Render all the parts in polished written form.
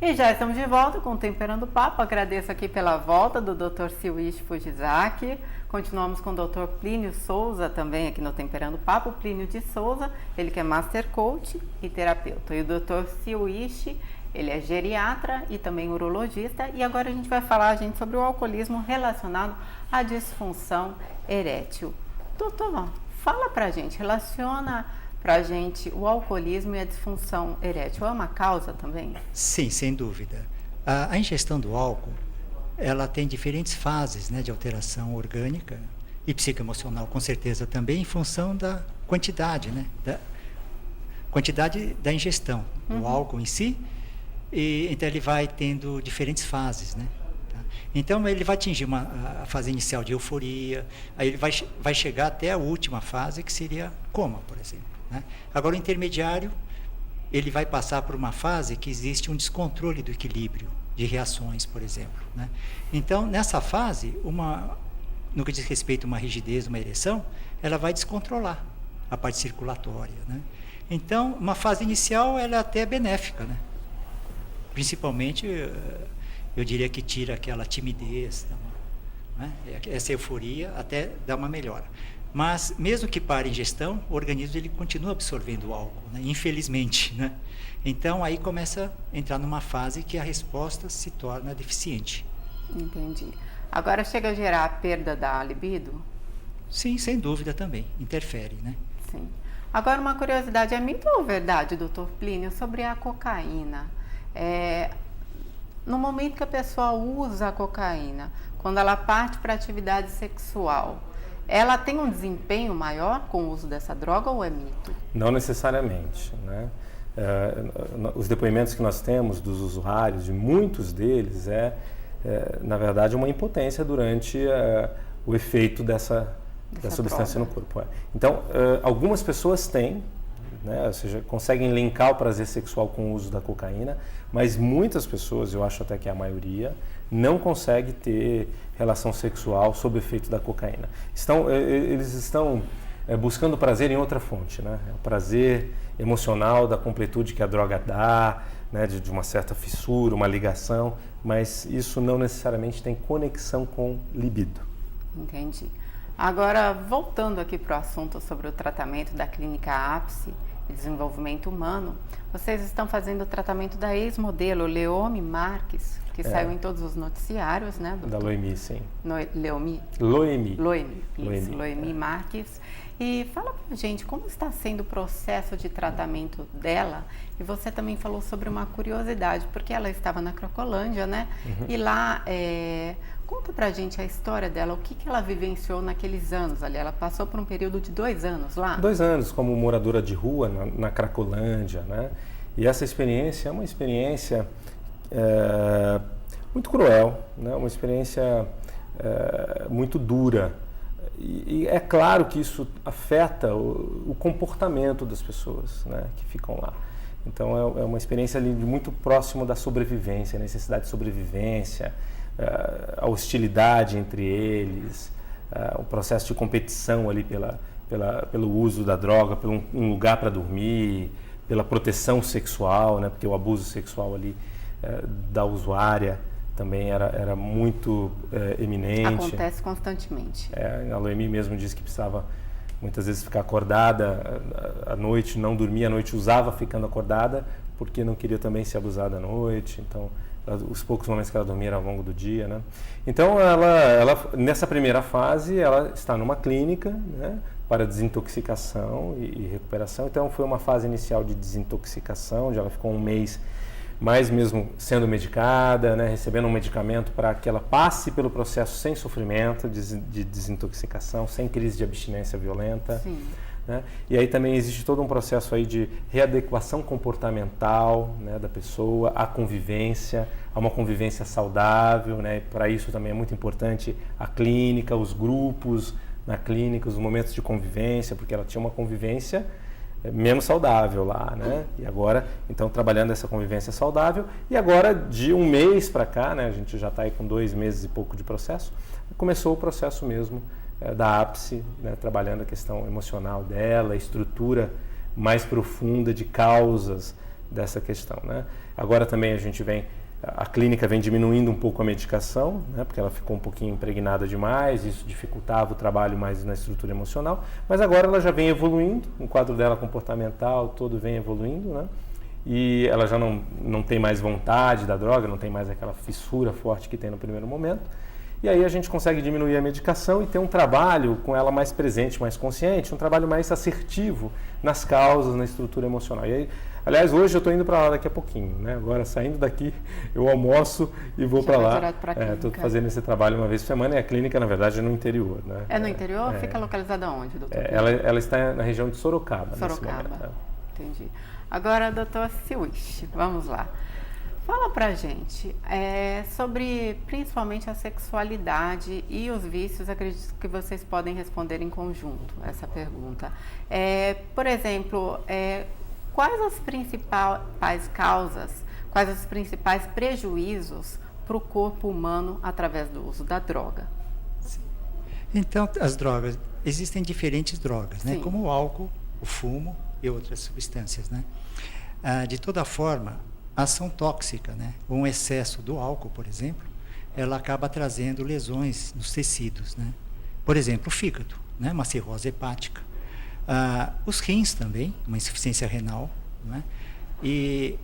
E já estamos de volta com o Temperando o Papo. Agradeço aqui pela volta do Dr. Silwishi Fujizaki. Continuamos com o Dr. Plínio Souza também aqui no Temperando o Papo. Plínio de Souza, ele que é Master Coach e terapeuta. E o Dr. Silwishi, ele é geriatra e também urologista. E agora a gente vai falar, sobre o alcoolismo relacionado à disfunção erétil. Doutor, fala pra gente, relaciona pra gente o alcoolismo e a disfunção erétil. É uma causa também? Sim, sem dúvida. A ingestão do álcool, ela tem diferentes fases, né, de alteração orgânica e psicoemocional, com certeza também, em função da quantidade, né, da quantidade da ingestão do álcool em si. E então ele vai tendo diferentes fases, né? Tá? Então ele vai atingir a fase inicial de euforia, aí ele vai chegar até a última fase, que seria coma, por exemplo, né? Agora o intermediário, ele vai passar por uma fase que existe um descontrole do equilíbrio de reações, por exemplo, né? Então nessa fase, no que diz respeito a uma rigidez, uma ereção, ela vai descontrolar a parte circulatória, né? Então uma fase inicial ela é até benéfica, né? Principalmente, eu diria que tira aquela timidez, né? Essa euforia até dá uma melhora. Mas, mesmo que pare a ingestão, o organismo ele continua absorvendo o álcool, né? Infelizmente, né? Então, aí começa a entrar numa fase que a resposta se torna deficiente. Entendi. Agora chega a gerar a perda da libido? Sim, sem dúvida também, interfere, né? Sim. Agora, uma curiosidade, é mito ou verdade, doutor Plínio, sobre a cocaína? No momento que a pessoa usa a cocaína, quando ela parte para atividade sexual, ela tem um desempenho maior com o uso dessa droga ou é mito? Não necessariamente, né? Os depoimentos que nós temos dos usuários, de muitos deles, na verdade, uma impotência durante o efeito dessa substância droga no corpo. Então, algumas pessoas têm, né, ou seja, conseguem linkar o prazer sexual com o uso da cocaína, mas muitas pessoas, eu acho até que a maioria, não consegue ter relação sexual sob o efeito da cocaína. Eles estão buscando prazer em outra fonte, né? O prazer emocional da completude que a droga dá, né, de uma certa fissura, uma ligação, mas isso não necessariamente tem conexão com libido. Entendi. Agora, voltando aqui para o assunto sobre o tratamento da clínica Ápice e desenvolvimento humano, vocês estão fazendo o tratamento da ex-modelo Leomi Marques, que saiu em todos os noticiários, né? Da Loemi, sim. Loemi. Loemi Marques. E fala pra gente como está sendo o processo de tratamento dela. E você também falou sobre uma curiosidade, porque ela estava na Cracolândia, né? E lá, conta pra gente a história dela, o que ela vivenciou naqueles anos ali. Ela passou por um período de 2 anos lá? 2 anos como moradora de rua na Cracolândia, né? E essa experiência é uma experiência muito cruel, né? Uma experiência muito dura. E é claro que isso afeta o comportamento das pessoas, né, que ficam lá. Então é uma experiência ali muito próximo da sobrevivência, a necessidade de sobrevivência, a hostilidade entre eles, o processo de competição ali pelo uso da droga, por um lugar para dormir, pela proteção sexual, né, porque o abuso sexual ali da usuária também era muito eminente. Acontece constantemente. A Loemi mesmo disse que precisava muitas vezes ficar acordada à noite, não dormia à noite, usava ficando acordada, porque não queria também ser abusada à noite. Então, os poucos momentos que ela dormia eram ao longo do dia, né? Então, ela nessa primeira fase, ela está numa clínica, né, para desintoxicação e recuperação. Então, foi uma fase inicial de desintoxicação, onde ela ficou 1 mês mas mesmo sendo medicada, né, recebendo um medicamento para que ela passe pelo processo sem sofrimento de desintoxicação, sem crise de abstinência violenta. Sim. Né? E aí também existe todo um processo aí de readequação comportamental, né, da pessoa, à convivência, a uma convivência saudável, né? Para isso também é muito importante a clínica, os grupos na clínica, os momentos de convivência, porque ela tinha uma convivência menos saudável lá, né? E agora, então, trabalhando essa convivência saudável, e agora de 1 mês para cá, né? A gente já está aí com 2 meses e pouco de processo, começou o processo mesmo da Ápice, né? Trabalhando a questão emocional dela, a estrutura mais profunda de causas dessa questão, né? Agora também a clínica vem diminuindo um pouco a medicação, né, porque ela ficou um pouquinho impregnada demais, isso dificultava o trabalho mais na estrutura emocional, mas agora ela já vem evoluindo, o quadro dela comportamental todo vem evoluindo, né, e ela já não tem mais vontade da droga, não tem mais aquela fissura forte que tem no primeiro momento, e aí a gente consegue diminuir a medicação e ter um trabalho com ela mais presente, mais consciente, um trabalho mais assertivo nas causas, na estrutura emocional. E aí, aliás, hoje eu estou indo para lá daqui a pouquinho, né? Agora, saindo daqui, eu almoço e vou para lá. Estou fazendo esse trabalho uma vez por semana e a clínica, na verdade, é no interior, né? É no interior? Fica localizada onde, doutor? Ela está na região de Sorocaba. Nesse momento, né? Entendi. Agora, doutor Siwish, vamos lá. Fala pra gente sobre principalmente a sexualidade e os vícios. Acredito que vocês podem responder em conjunto essa pergunta. Por exemplo, quais as principais causas, quais os principais prejuízos para o corpo humano através do uso da droga? Sim. Então, as drogas, existem diferentes drogas, né? Como o álcool, o fumo e outras substâncias, né? De toda forma, a ação tóxica, né? Um excesso do álcool, por exemplo, ela acaba trazendo lesões nos tecidos, né? Por exemplo, o fígado, né? Uma cirrose hepática. Os rins também, uma insuficiência renal, né? E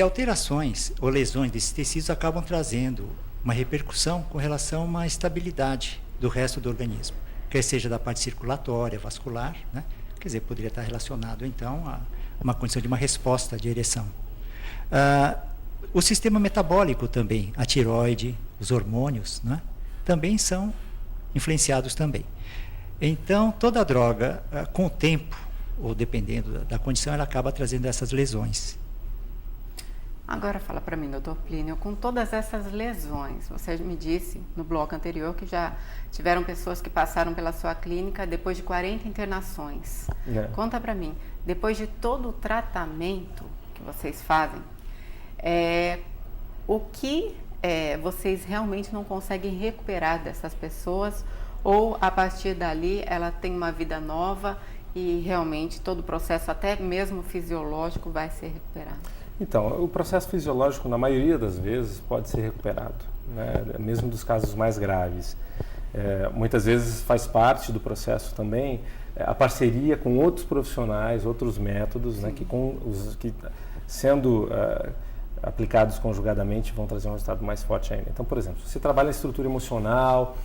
alterações ou lesões desses tecidos acabam trazendo uma repercussão com relação a uma estabilidade do resto do organismo, quer seja da parte circulatória, vascular, né? Quer dizer, poderia estar relacionado, então, a uma condição de uma resposta de ereção. O sistema metabólico também, a tireoide, os hormônios, né, também são influenciados também. Então, toda droga, com o tempo, ou dependendo da condição, ela acaba trazendo essas lesões. Agora fala para mim, doutor Plínio, com todas essas lesões, você me disse no bloco anterior que já tiveram pessoas que passaram pela sua clínica depois de 40 internações. Conta para mim, depois de todo o tratamento que vocês fazem, o que vocês realmente não conseguem recuperar dessas pessoas, ou a partir dali ela tem uma vida nova e realmente todo o processo, até mesmo fisiológico, vai ser recuperado? Então, o processo fisiológico, na maioria das vezes, pode ser recuperado, né? Mesmo dos casos mais graves. Muitas vezes faz parte do processo também a parceria com outros profissionais, outros métodos, né, que sendo aplicados conjugadamente vão trazer um resultado mais forte ainda. Então, por exemplo, se você trabalha a estrutura emocional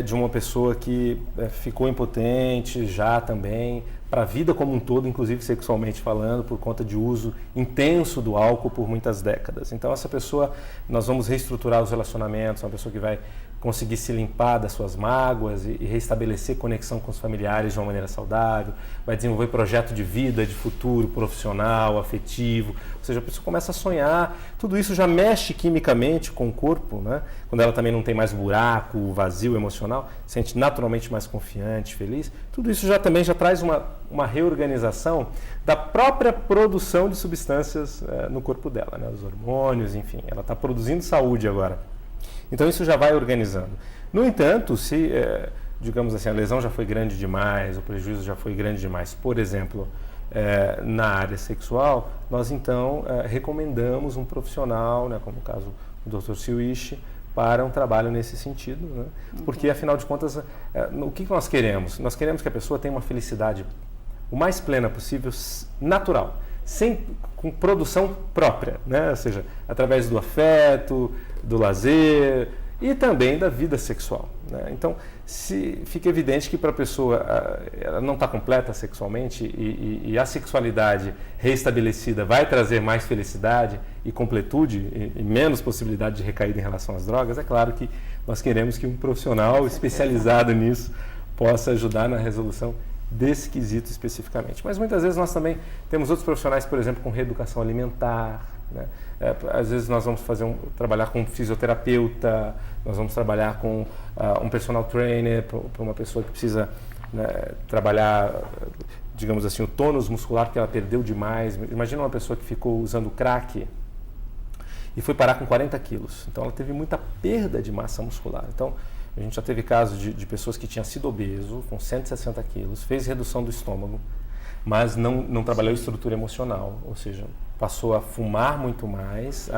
de uma pessoa que ficou impotente já também, para a vida como um todo, inclusive sexualmente falando, por conta de uso intenso do álcool por muitas décadas. Então, essa pessoa, nós vamos reestruturar os relacionamentos, uma pessoa que vai conseguir se limpar das suas mágoas e restabelecer conexão com os familiares de uma maneira saudável, vai desenvolver projeto de vida, de futuro, profissional, afetivo, ou seja, a pessoa começa a sonhar, tudo isso já mexe quimicamente com o corpo, né? Quando ela também não tem mais buraco, vazio emocional, se sente naturalmente mais confiante, feliz, tudo isso já traz uma reorganização da própria produção de substâncias no corpo dela, né? Os hormônios, enfim, ela está produzindo saúde agora. Então isso já vai organizando. No entanto, se, digamos assim, a lesão já foi grande demais, o prejuízo já foi grande demais, por exemplo, na área sexual, nós então recomendamos um profissional, né, como o caso do Dr. Siwish, para um trabalho nesse sentido, né? Porque afinal de contas, o que nós queremos? Nós queremos que a pessoa tenha uma felicidade o mais plena possível, natural, com produção própria, né? Ou seja, através do afeto, do lazer e também da vida sexual, né? Então, fica evidente que para a pessoa ela não está completa sexualmente e a sexualidade reestabelecida vai trazer mais felicidade e completude e menos possibilidade de recaída em relação às drogas, é claro que nós queremos que um profissional especializado nisso possa ajudar na resolução desse quesito especificamente. Mas muitas vezes nós também temos outros profissionais, por exemplo, com reeducação alimentar, né? Às vezes nós vamos trabalhar com um fisioterapeuta, nós vamos trabalhar com um personal trainer, para uma pessoa que precisa, né, trabalhar, digamos assim, o tônus muscular que ela perdeu demais. Imagina uma pessoa que ficou usando crack e foi parar com 40 quilos. Então ela teve muita perda de massa muscular. Então a gente já teve casos de pessoas que tinham sido obeso, com 160 quilos, fez redução do estômago, mas não trabalhou estrutura emocional, ou seja, passou a fumar muito mais,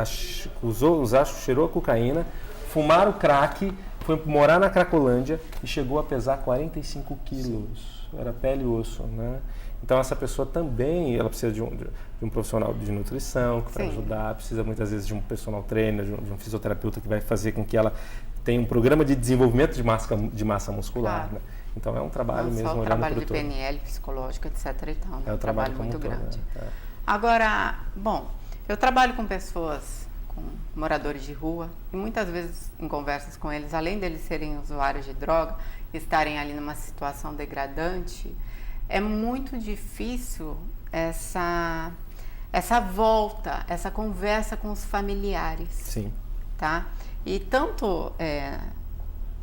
cheirou a cocaína, fumar o crack, foi morar na Cracolândia e chegou a pesar 45 quilos. Era pele e osso, né? Então essa pessoa também, ela precisa de um profissional de nutrição que vai ajudar, precisa muitas vezes de um personal trainer, de um fisioterapeuta que vai fazer com que ela tenha um programa de desenvolvimento de massa muscular. Claro. Né? Então é um trabalho mesmo olhando para o todo. Trabalho de PNL, psicológico, etc. e tal, né? É um trabalho muito grande. Né? Agora, bom, eu trabalho com pessoas, com moradores de rua, e muitas vezes em conversas com eles, além deles serem usuários de droga, estarem ali numa situação degradante, é muito difícil essa volta, essa conversa com os familiares. Sim. Tá? E tanto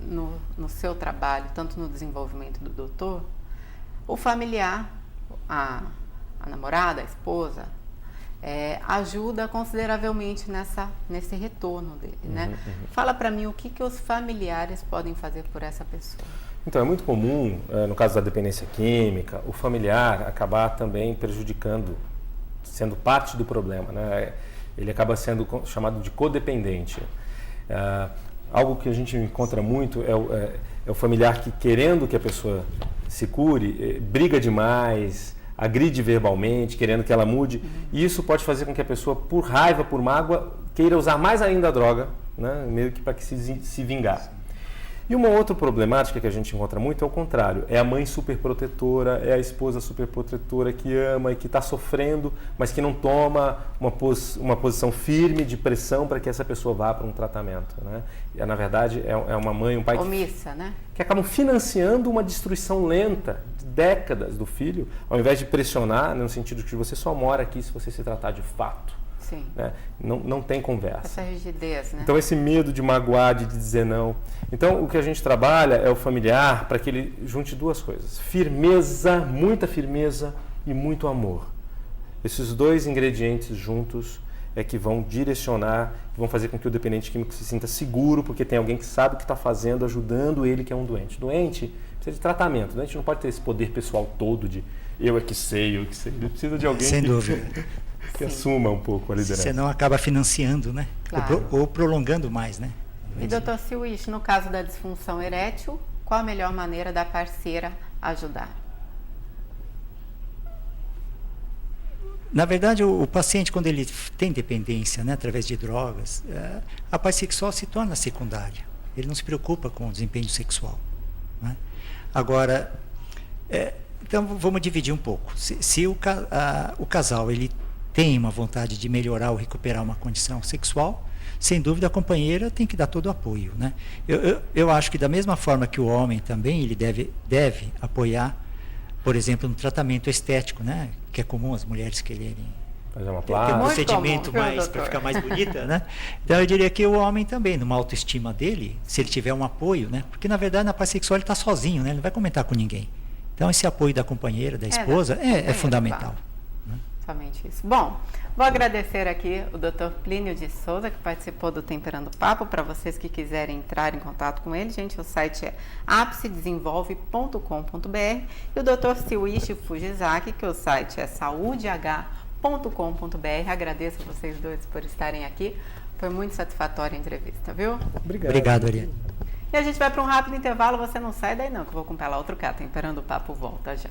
no seu trabalho, tanto no desenvolvimento do doutor, o familiar, a namorada, a esposa, ajuda consideravelmente nesse retorno dele, né? Fala para mim o que os familiares podem fazer por essa pessoa. Então, é muito comum, no caso da dependência química, o familiar acabar também prejudicando, sendo parte do problema, né? Ele acaba sendo chamado de codependente. Algo que a gente encontra muito é o familiar que, querendo que a pessoa se cure, briga demais, agride verbalmente, querendo que ela mude. E isso pode fazer com que a pessoa, por raiva, por mágoa, queira usar mais ainda a droga, né? Meio que para que se vingar. E uma outra problemática que a gente encontra muito é o contrário. É a mãe superprotetora, é a esposa superprotetora que ama e que está sofrendo, mas que não toma uma posição firme de pressão para que essa pessoa vá para um tratamento. Né? E, na verdade, é uma mãe, um pai omissa, né? Que acabam financiando uma destruição lenta de décadas do filho, ao invés de pressionar, no sentido de que você só mora aqui se você se tratar de fato. Sim. Né? Não tem conversa. Essa rigidez, né? Então esse medo de magoar, de dizer não. Então o que a gente trabalha é o familiar para que ele junte duas coisas. Firmeza, muita firmeza e muito amor. Esses dois ingredientes juntos é que vão direcionar, que vão fazer com que o dependente químico se sinta seguro, porque tem alguém que sabe o que está fazendo, ajudando ele que é um doente. Doente precisa de tratamento. Doente não pode ter esse poder pessoal todo de eu é que sei. Ele precisa de alguém sem dúvida. Que assuma um pouco a liderança. Senão acaba financiando, né? Claro. Ou prolongando mais, né? E Dr. Siwish, no caso da disfunção erétil, qual a melhor maneira da parceira ajudar? Na verdade, o paciente, quando ele tem dependência, né, através de drogas, a paz sexual se torna secundária. Ele não se preocupa com o desempenho sexual. Né? Agora, então vamos dividir um pouco. Se o casal ele tem uma vontade de melhorar ou recuperar uma condição sexual, sem dúvida a companheira tem que dar todo o apoio, né? Eu acho que da mesma forma que o homem também, ele deve apoiar, por exemplo, no tratamento estético, né? Que é comum as mulheres quererem fazer uma ter um procedimento mais para ficar mais bonita, né? Então eu diria que o homem também, numa autoestima dele, se ele tiver um apoio, né? Porque na verdade na paz sexual ele está sozinho, né? Ele não vai comentar com ninguém. Então esse apoio da companheira, da esposa, é fundamental. Claro. Somente isso. Bom, vou agradecer aqui o Dr. Plínio de Souza, que participou do Temperando Papo. Para vocês que quiserem entrar em contato com ele, gente, o site é apicedesenvolve.com.br e o Dr. Siwish Fujizaki, que o site é saudeh.com.br. Agradeço a vocês dois por estarem aqui. Foi muito satisfatória a entrevista, viu? Obrigado, Ariane. E a gente vai para um rápido intervalo. Você não sai daí não, que eu vou comprar lá outro cá. Temperando o Papo volta já.